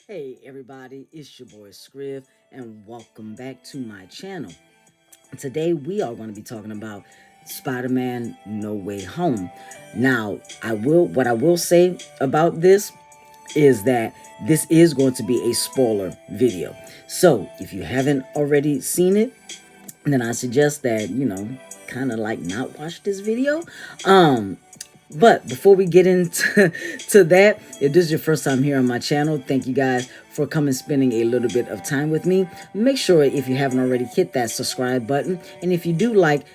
Hey everybody, it's your boy Scriv and welcome back to my channel. Today we are going to be talking about Spider-Man No Way Home. Now, what I will say about this is that this is going to be a spoiler video. So, if you haven't already seen it, then I suggest that, kind of like not watch this video. But before we get into to that, if this is your first time here on my channel, thank you guys for coming spending a little bit of time with me. Make sure if you haven't already, hit that subscribe button. And if you do like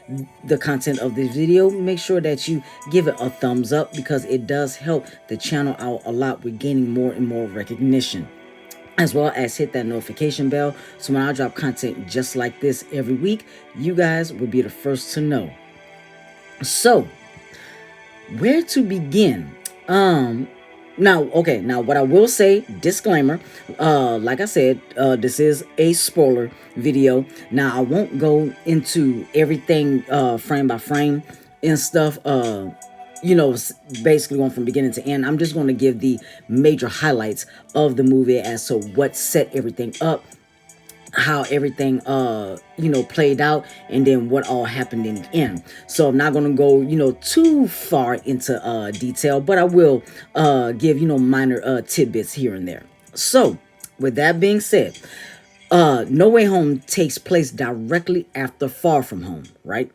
the content of this video, make sure that you give it a thumbs up because it does help the channel out a lot with gaining more and more recognition, as well as hit that notification bell so when I drop content just like this every week, you guys will be the first to know. So, where to begin? Now what I will say, disclaimer, like I said, this is a spoiler video. Now I won't go into everything frame by frame and stuff, basically going from beginning to end. I'm just going to give the major highlights of the movie as to what set everything up, how everything played out, and then what all happened in the end. So I'm not gonna go too far into detail, but I will give minor tidbits here and there. So with that being said, No Way Home takes place directly after Far From Home, right?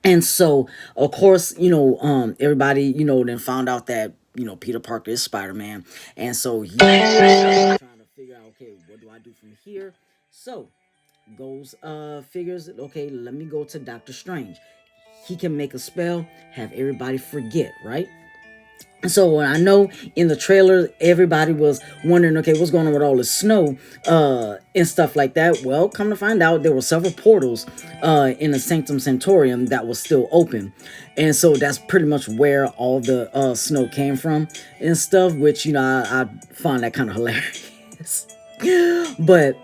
And so of course everybody then found out that Peter Parker is Spider-Man, and so he's trying to figure out, okay, what do I do from here? So goes figures, okay, let me go to Doctor Strange. He can make a spell, have everybody forget, right? So I know in the trailer everybody was wondering, okay, what's going on with all the snow and stuff like that. Well, come to find out, there were several portals in the Sanctum Sanctorum that was still open, and so that's pretty much where all the snow came from and stuff, which I find that kind of hilarious. But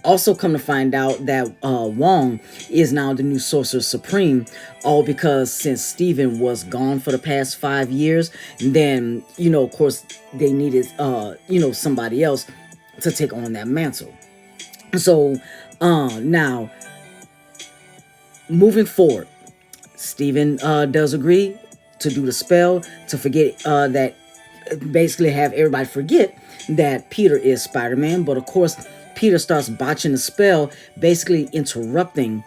also come to find out that Wong is now the new Sorcerer Supreme, all because since Steven was gone for the past 5 years, then of course they needed somebody else to take on that mantle. So now moving forward, Steven does agree to do the spell to forget that, basically have everybody forget that Peter is Spider-Man. But of course Peter starts botching the spell, basically interrupting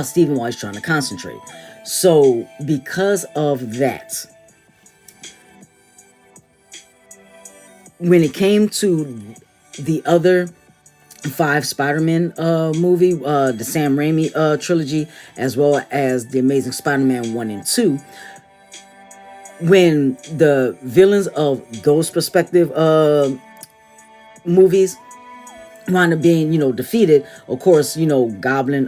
Steven while he's trying to concentrate. So because of that, when it came to the other 5 Spider-Man movie, the Sam Raimi trilogy, as well as the Amazing Spider-Man 1 and 2, when the villains of those perspective movies wound up being defeated, of course Goblin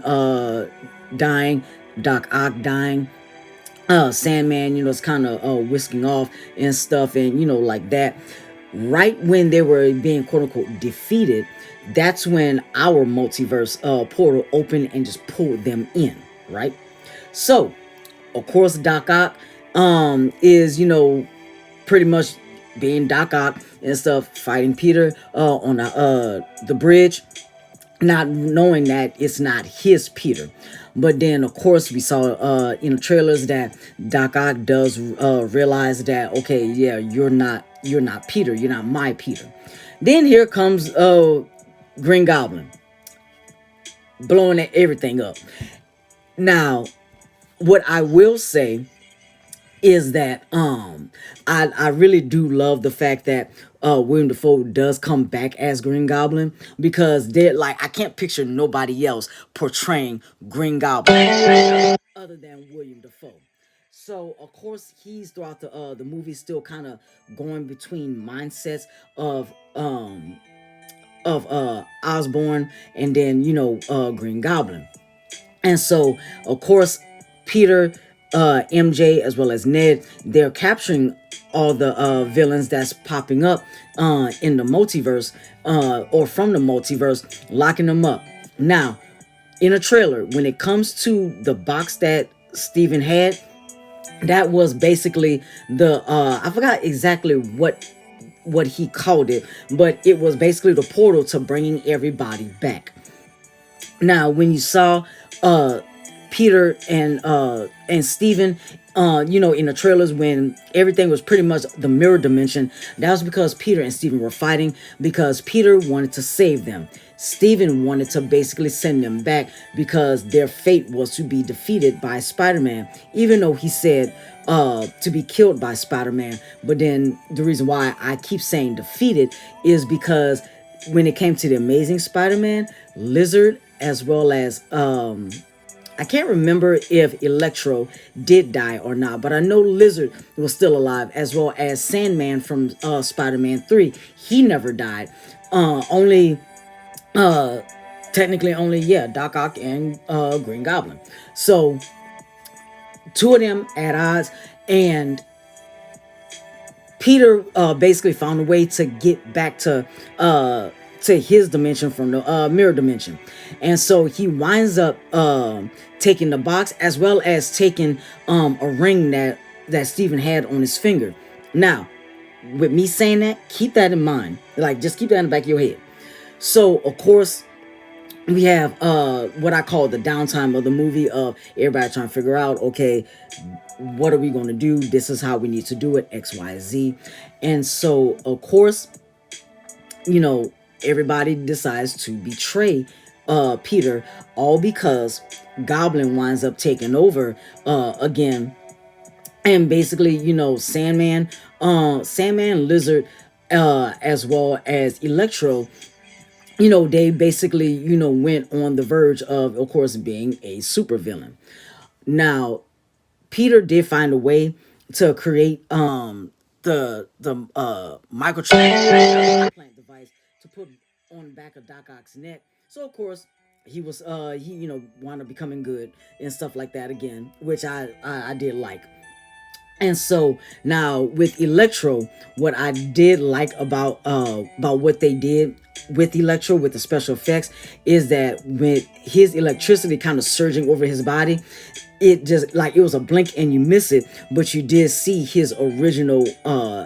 dying, Doc Ock dying, Sandman it's kind of whisking off and stuff, and like that, right when they were being quote unquote defeated, that's when our multiverse portal opened and just pulled them in, right? So of course Doc Ock is pretty much being Doc Ock and stuff, fighting Peter on the bridge, not knowing that it's not his Peter. But then of course we saw in the trailers that Doc Ock does realize that, okay, yeah, you're not Peter, you're not my Peter. Then here comes Green Goblin, blowing everything up. Now what I will say is that I really do love the fact that William Dafoe does come back as Green Goblin, because they're like, I can't picture nobody else portraying Green Goblin other than William Dafoe. So of course he's throughout the movie still kind of going between mindsets of Osborn and then Green Goblin. And so of course Peter, MJ, as well as Ned, they're capturing all the villains that's popping up in the multiverse, or from the multiverse, locking them up. Now, in a trailer, when it comes to the box that Steven had, that was basically the I forgot exactly what what he called it, but it was basically the portal to bringing everybody back. Now, when you saw uh Peter and Stephen, in the trailers, when everything was pretty much the mirror dimension, that was because Peter and Stephen were fighting, because Peter wanted to save them. Stephen wanted to basically send them back because their fate was to be defeated by Spider-Man, even though he said to be killed by Spider-Man. But then the reason why I keep saying defeated is because when it came to the Amazing Spider-Man, Lizard, as well as I can't remember if Electro did die or not, but I know Lizard was still alive, as well as Sandman from Spider-Man 3. He never died. Only technically only, yeah, Doc Ock and Green Goblin. So two of them at odds, and Peter basically found a way to get back to his dimension from the mirror dimension. And so he winds up taking the box, as well as taking a ring that Stephen had on his finger. Now, with me saying that, keep that in mind. Like, just keep that in the back of your head. So, of course, we have what I call the downtime of the movie, of everybody trying to figure out, okay, what are we going to do? This is how we need to do it, X, Y, Z. And so, of course, everybody decides to betray Peter, all because Goblin winds up taking over again. And basically, Sandman, Lizard, as well as Electro, they basically, went on the verge of course, being a supervillain. Now, Peter did find a way to create the microchip implant device to put on the back of Doc Ock's neck. So of course he was he wound up becoming good and stuff like that again, which I did like. And so now with Electro, what I did like about what they did with Electro, with the special effects, is that with his electricity kind of surging over his body, it just, like, it was a blink and you miss it, but you did see his original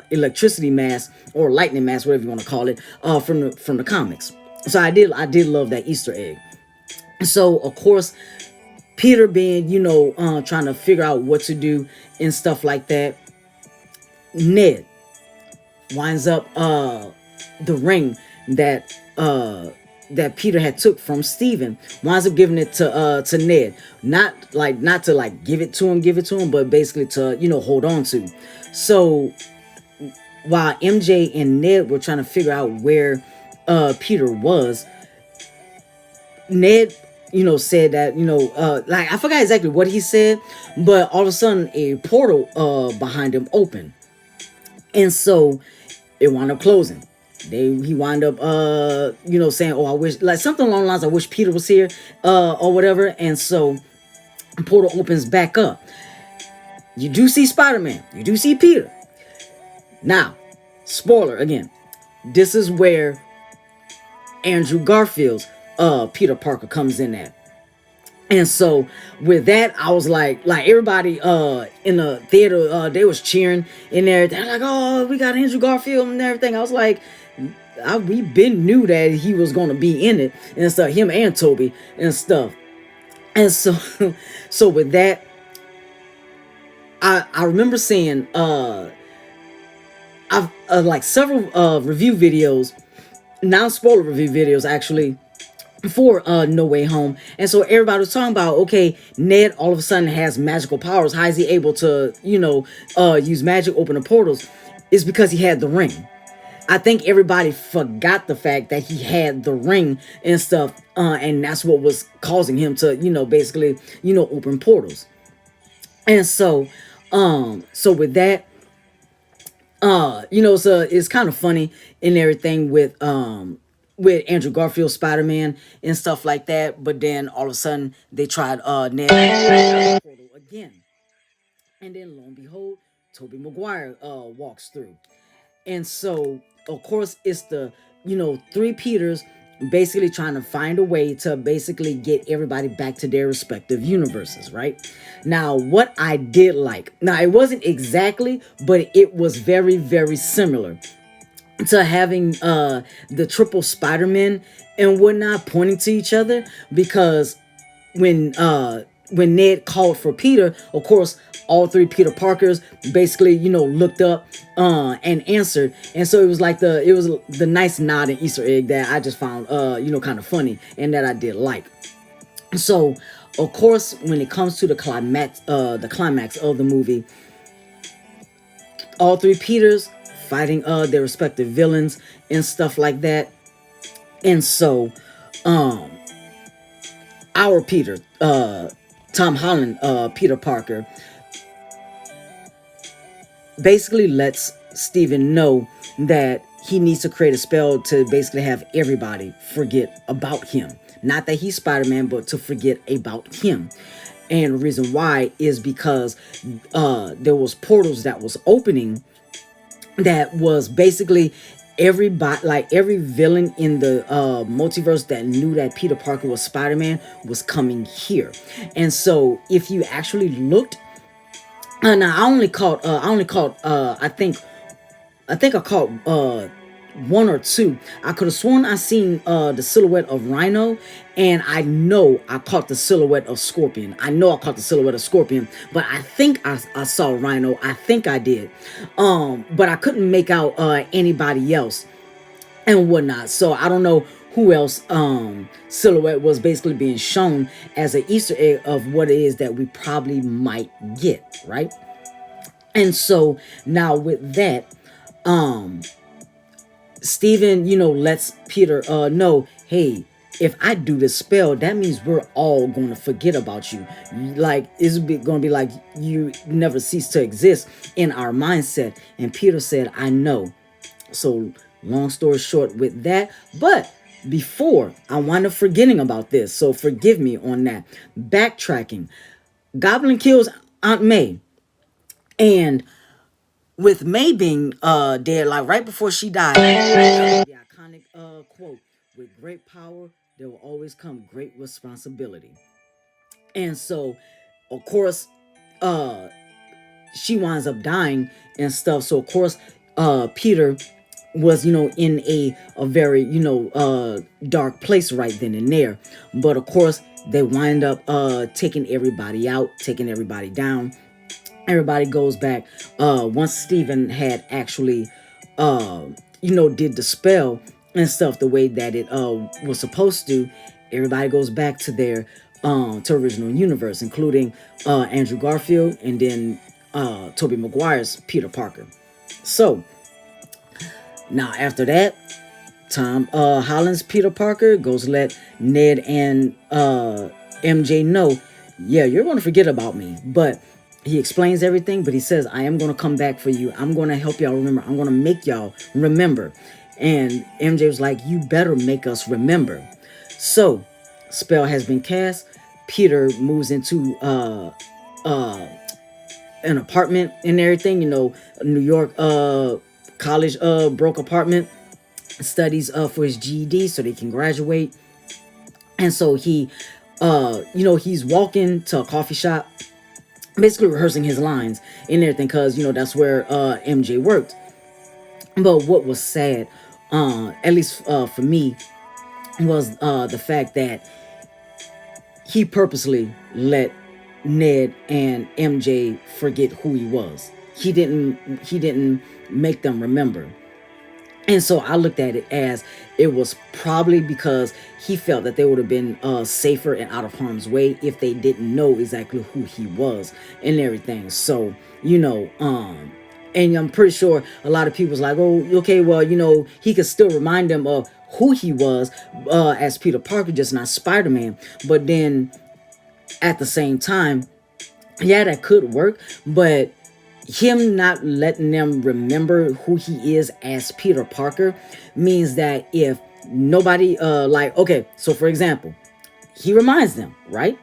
electricity mask, or lightning mask, whatever you want to call it, from the comics. So I did love that Easter egg. So of course, Peter being, trying to figure out what to do and stuff like that, Ned winds up the ring that Peter had took from Stephen, winds up giving it to Ned. Not to like give it to him, but basically to, hold on to. So while MJ and Ned were trying to figure out where Peter was, Ned, said that, like, I forgot exactly what he said, but all of a sudden a portal behind him opened. And so it wound up closing. He wound up saying, oh, I wish, like something along the lines, I wish Peter was here, or whatever. And so the portal opens back up. You do see Spider-Man, you do see Peter. Now, spoiler again, this is where Andrew Garfield's Peter Parker comes in at. And so with that, I was like everybody in the theater, they was cheering in there. They're like, oh, we got Andrew Garfield and everything. I was like, we been knew that he was gonna be in it and stuff, him and Toby and stuff. And so so with that, I remember seeing I've like several review videos, non-spoiler review videos actually, for No Way Home. And so everybody was talking about, okay, Ned all of a sudden has magical powers. How is he able to, use magic, open the portals? It's because he had the ring. I think everybody forgot the fact that he had the ring and stuff, and that's what was causing him to, basically, open portals. And so, so with that, so it's kind of funny and everything with Andrew Garfield Spider-Man and stuff like that. But then all of a sudden they tried Ned portal again, and then lo and behold, Tobey Maguire walks through. And so of course it's the three Peters basically trying to find a way to basically get everybody back to their respective universes, right? Now, what I did like, now it wasn't exactly, but it was very, very similar. to having the triple Spider-Man and whatnot pointing to each other, because when Ned called for Peter, of course all three Peter Parkers basically, looked up and answered. And so it was the nice nod and Easter egg that I just found kind of funny and that I did like. So of course, when it comes to the climax of the movie, all three Peters fighting their respective villains and stuff like that. And so um our Peter, Tom Holland, Peter Parker, basically lets Stephen know that he needs to create a spell to basically have everybody forget about him. Not that he's Spider-Man, but to forget about him. And the reason why is because there was portals that was opening, that was basically everybody, like every villain in the multiverse that knew that Peter Parker was Spider-Man was coming here. And so if you actually looked, now I think I caught one or two. I could have sworn I seen the silhouette of Rhino, and I know I caught the silhouette of Scorpion. I know I caught the silhouette of Scorpion, but I think I saw Rhino. I think I did. But I couldn't make out anybody else and whatnot. So I don't know who else silhouette was basically being shown as an Easter egg of what it is that we probably might get, right? And so now with that, Steven, lets Peter know, hey, if I do this spell, that means we're all going to forget about you. Like, it's going to be like you never cease to exist in our mindset. And Peter said, I know. So, long story short with that. But before, I wind up forgetting about this. So, forgive me on that. Backtracking. Goblin kills Aunt May. And with May being dead, like right before she died, the iconic quote, with great power, there will always come great responsibility. And so, of course, uh, she winds up dying and stuff. So, of course, Peter was, in a very, dark place right then and there. But, of course, they wind up taking everybody out, taking everybody down. Everybody goes back. Once Stephen had actually did the spell and stuff the way that it was supposed to, everybody goes back to their to original universe, including Andrew Garfield and then Tobey Maguire's Peter Parker. So now after that, Tom Holland's Peter Parker goes let Ned and MJ know, yeah, you're going to forget about me. But he explains everything, but he says, I am going to come back for you. I'm going to help y'all remember. I'm going to make y'all remember. And MJ was like, you better make us remember. So, spell has been cast. Peter moves into an apartment and everything, New York college broke apartment, studies for his GED so they can graduate. And so he he's walking to a coffee shop, basically rehearsing his lines and everything, because that's where MJ worked. But what was sad, at least for me, was the fact that he purposely let Ned and MJ forget who he was. He didn't make them remember. And so I looked at it as it was probably because he felt that they would have been safer and out of harm's way if they didn't know exactly who he was and everything. So, and I'm pretty sure a lot of people was like, oh, okay, well, he could still remind them of who he was as Peter Parker, just not Spider-Man. But then at the same time, yeah, that could work, but him not letting them remember who he is as Peter Parker means that if nobody okay, so for example, he reminds them, right?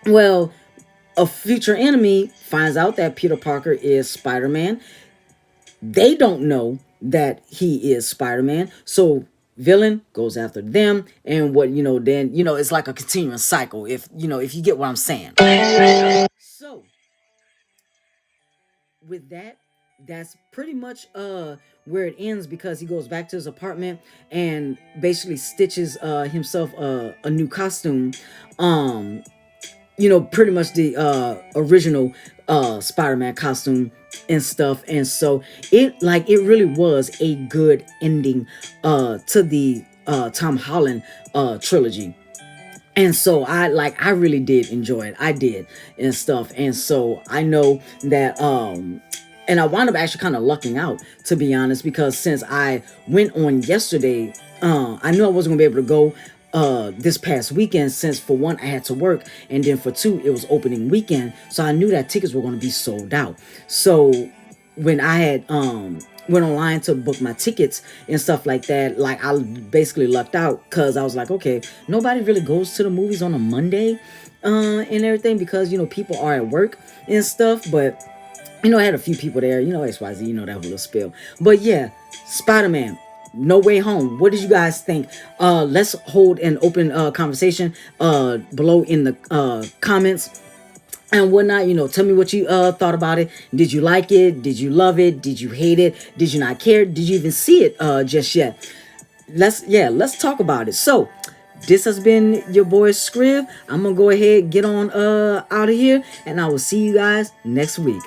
Well, a future enemy finds out that Peter Parker is Spider-Man. They don't know that he is Spider-Man, so villain goes after them, and what then it's like a continuous cycle, if you get what I'm saying. So with that, that's pretty much where it ends, because he goes back to his apartment and basically stitches himself a new costume. um Pretty much the original Spider-Man costume and stuff. And so it really was a good ending to the Tom Holland trilogy. And so I really did enjoy it. I did and stuff. And so I know that and I wound up actually kind of lucking out, to be honest, because since I went on yesterday, I knew I wasn't gonna be able to go this past weekend, since for one I had to work, and then for two it was opening weekend, so I knew that tickets were going to be sold out. So when I had went online to book my tickets and stuff like that, like I basically lucked out, because I was like, okay, nobody really goes to the movies on a Monday and everything, because people are at work and stuff. But I had a few people there, XYZ, that whole little spill. But yeah, Spider-Man No Way Home, what did you guys think? Let's hold an open conversation below in the comments and whatnot. Tell me what you thought about it. Did you like it? Did you love it? Did you hate it? Did you not care? Did you even see it just yet? Let's talk about it. So this has been your boy Scriv. I'm gonna go ahead, get on out of here, and I will see you guys next week.